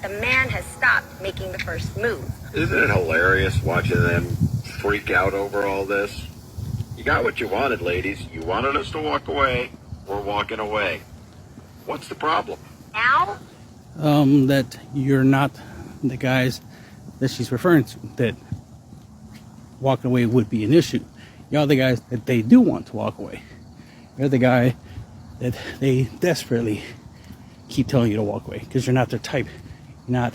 the man has stopped making the first move. Isn't it hilarious watching them freak out over all this? You got what you wanted, ladies. You wanted us to walk away. We're walking away. What's the problem? Now? That you're not the guys that she's referring to, that walking away would be an issue. You're the guys that they do want to walk away. You're the guy that they desperately keep telling you to walk away because you're not their type. You're not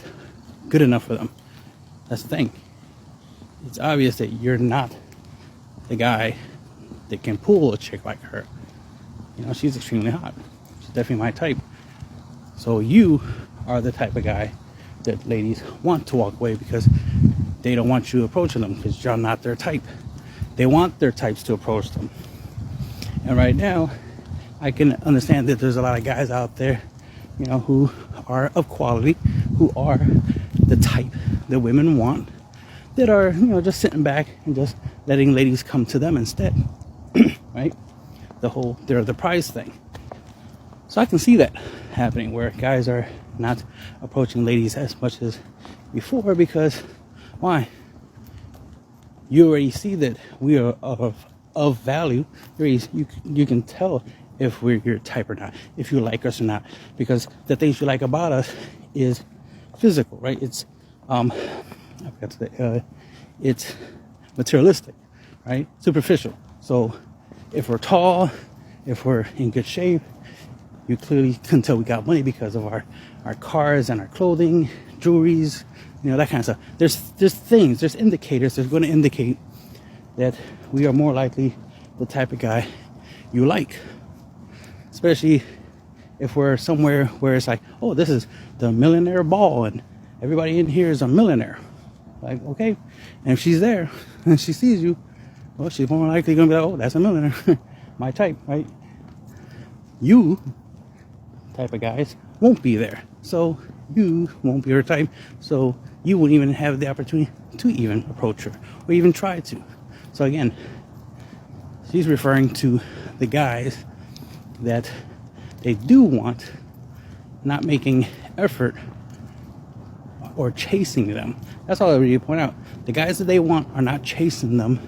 good enough for them. That's the thing. It's obvious that you're not the guy that can pull a chick like her. You know, she's extremely hot. She's definitely my type. So you are the type of guy that ladies want to walk away because they don't want you approaching them because you're not their type. They want their types to approach them. And right now, I can understand that there's a lot of guys out there, you know, who are of quality, who are the type that women want, that are, you know, just sitting back and just letting ladies come to them instead. Right? They're the prize thing. So I can see that happening where guys are not approaching ladies as much as before because why? You already see that we are of value. You can tell if we're your type or not, if you like us or not, because the things you like about us is physical, right? It's it's materialistic, right? Superficial. So if we're tall, if we're in good shape, you clearly can tell we got money because of our cars and our clothing, jewelries, you know, that kind of stuff. There's indicators that's going to indicate that we are more likely the type of guy you like. Especially if we're somewhere where it's like, oh, this is the millionaire ball and everybody in here is a millionaire. Like, okay. And if she's there and she sees you, well, she's more likely going to be like, oh, that's a millionaire. My type, right? You type of guys won't be there. So you won't be her type. So you won't even have the opportunity to even approach her or even try to. So again, she's referring to the guys that they do want, not making effort or chasing them. That's all I really point out. The guys that they want are not chasing them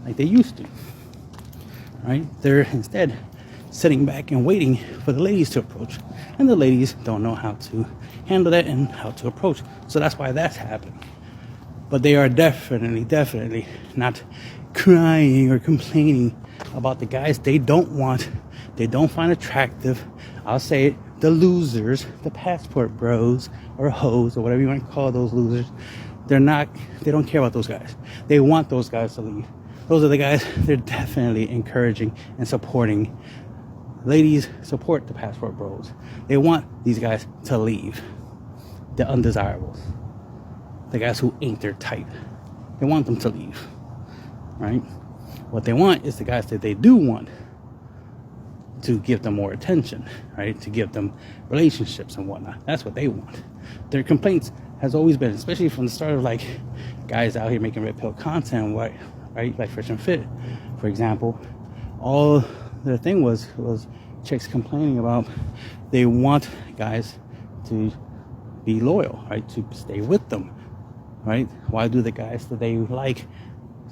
like they used to. Right? They're instead sitting back and waiting for the ladies to approach. And the ladies don't know how to handle that and how to approach. So that's why that's happening. But they are definitely not crying or complaining about the guys they don't want, they don't find attractive. I'll say it, the losers, the passport bros or hoes or whatever you want to call those losers. They don't care about those guys. They want those guys to leave. Those are the guys they're definitely encouraging and supporting. Ladies, support the passport bros. They want these guys to leave. The undesirables. The guys who ain't their type. They want them to leave. Right? What they want is the guys that they do want to give them more attention, right? To give them relationships and whatnot. That's what they want. Their complaints has always been, especially from the start of like guys out here making red pill content, right? Like Fresh and Fit, for example. All the thing was chicks complaining about they want guys to be loyal, right? To stay with them, right? Why do the guys that they like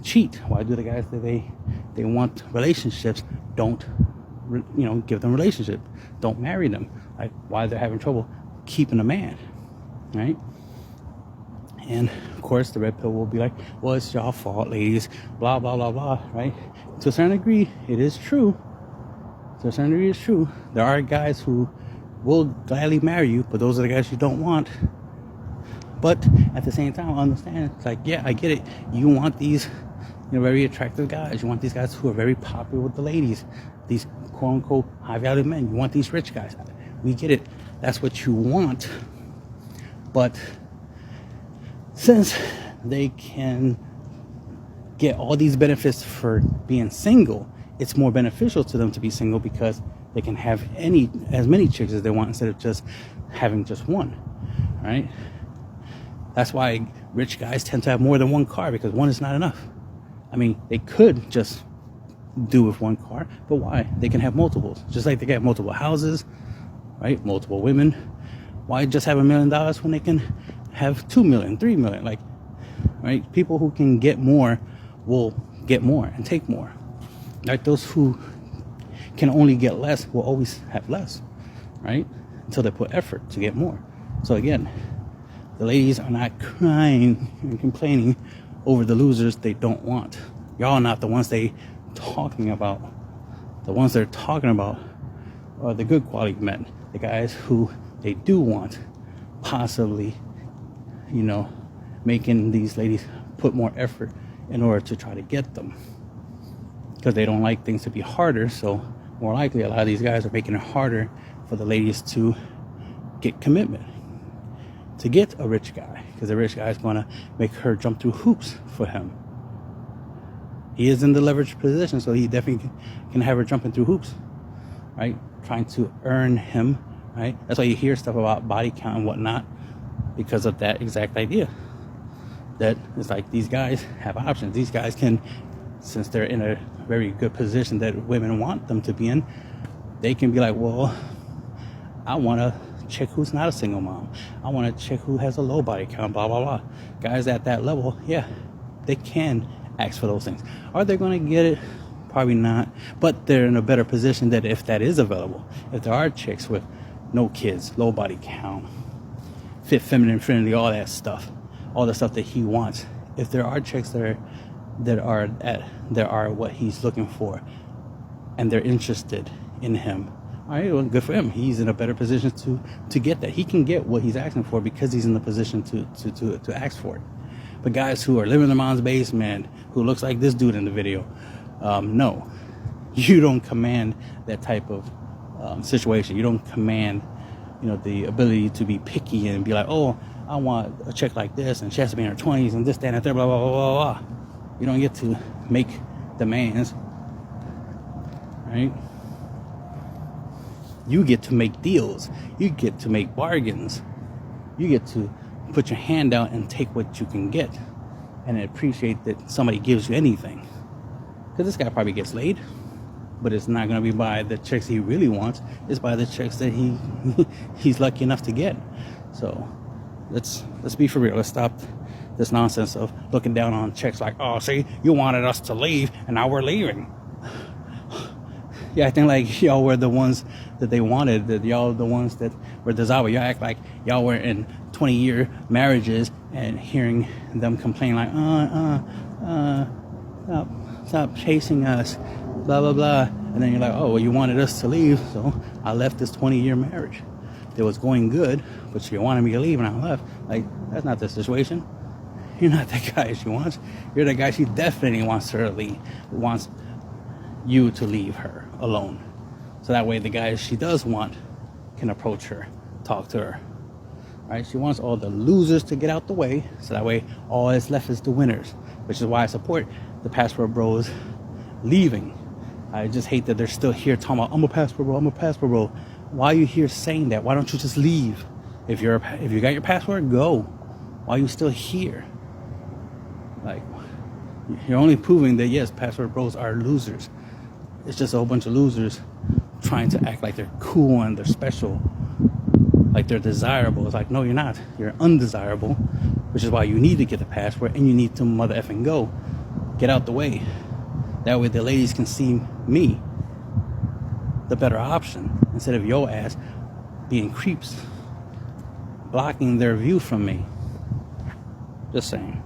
cheat? Why do the guys that they want relationships don't, you know, give them relationship? Don't marry them. Like, why they're having trouble keeping a man, right? And of course the red pill will be like, well, it's y'all fault, ladies, blah blah blah blah, right? To a certain degree it is true. To a certain degree it's true. There are guys who will gladly marry you, but those are the guys you don't want. But at the same time, I understand, it's like, yeah, I get it. You want these, you know, very attractive guys. You want these guys who are very popular with the ladies. These quote unquote high value men. You want these rich guys. We get it. That's what you want. But since they can get all these benefits for being single, it's more beneficial to them to be single because they can have as many chicks as they want instead of just having just one, right? That's why rich guys tend to have more than one car, because one is not enough. I mean, they could just do with one car, but why? They can have multiples, just like they get multiple houses, right? Multiple women. Why just have $1 million when they can have 2 million, 3 million? Like, right? People who can get more will get more and take more. Right? Those who can only get less will always have less, right? Until they put effort to get more. So again, the ladies are not crying and complaining over the losers they don't want. Y'all are not the ones they talking about. The ones they're talking about are the good quality men, the guys who they do want, possibly, you know, making these ladies put more effort in order to try to get them, because they don't like things to be harder. So more likely, a lot of these guys are making it harder for the ladies to get commitment, to get a rich guy, because the rich guy is going to make her jump through hoops for him. He is in the leveraged position, so he definitely can have her jumping through hoops, right? Trying to earn him, right? That's why you hear stuff about body count and whatnot, because of that exact idea. That it's like these guys have options. These guys can, since they're in a very good position that women want them to be in, they can be like, well, I want a chick who's not a single mom. I want a chick who has a low body count, blah, blah, blah. Guys at that level, yeah, they can ask for those things. Are they going to get it? Probably not. But they're in a better position that if that is available, if there are chicks with no kids, low body count, fit feminine infinity, all that stuff, all the stuff that he wants, if there are chicks that are what he's looking for, and they're interested in him, all right, well, good for him. He's in a better position to get that. He can get what he's asking for because he's in the position to ask for it. But guys who are living in their mom's basement, who looks like this dude in the video, no, you don't command that type of situation. You don't command, you know, the ability to be picky and be like, oh, I want a chick like this, and she has to be in her 20s, and this, that, and that, blah, blah, blah, blah, blah. You don't get to make demands, right? You get to make deals. You get to make bargains. You get to put your hand out and take what you can get, and appreciate that somebody gives you anything. Because this guy probably gets laid, but it's not going to be by the chicks he really wants. It's by the chicks that he's lucky enough to get. So let's be for real. Let's stop this nonsense of looking down on chicks like, oh, see, you wanted us to leave and now we're leaving. Yeah, I think like y'all were the ones that they wanted, that y'all the ones that were desirable. Y'all act like y'all were in 20-year marriages and hearing them complain like, stop chasing us, blah, blah, blah. And then you're like, oh, well, you wanted us to leave, so I left this 20-year marriage. It was going good, but you wanted me to leave and I left. Like, that's not the situation. You're not that guy she wants. You're the guy she definitely wants her to leave, wants you to leave her alone. So that way the guys she does want can approach her, talk to her. Right? She wants all the losers to get out the way, so that way all that's left is the winners, which is why I support the Passport Bros leaving. I just hate that they're still here talking about, I'm a Passport Bro, I'm a Passport Bro. Why are you here saying that? Why don't you just leave? If you got your passport, go. Why are you still here? Like, you're only proving that, yes, Passport Bros are losers. It's just a whole bunch of losers trying to act like they're cool and they're special, like they're desirable. It's like, no, you're not. You're undesirable, which is why you need to get the passport and you need to mother effing go. Get out the way. That way the ladies can see me, the better option, instead of your ass being creeps, blocking their view from me. Just saying.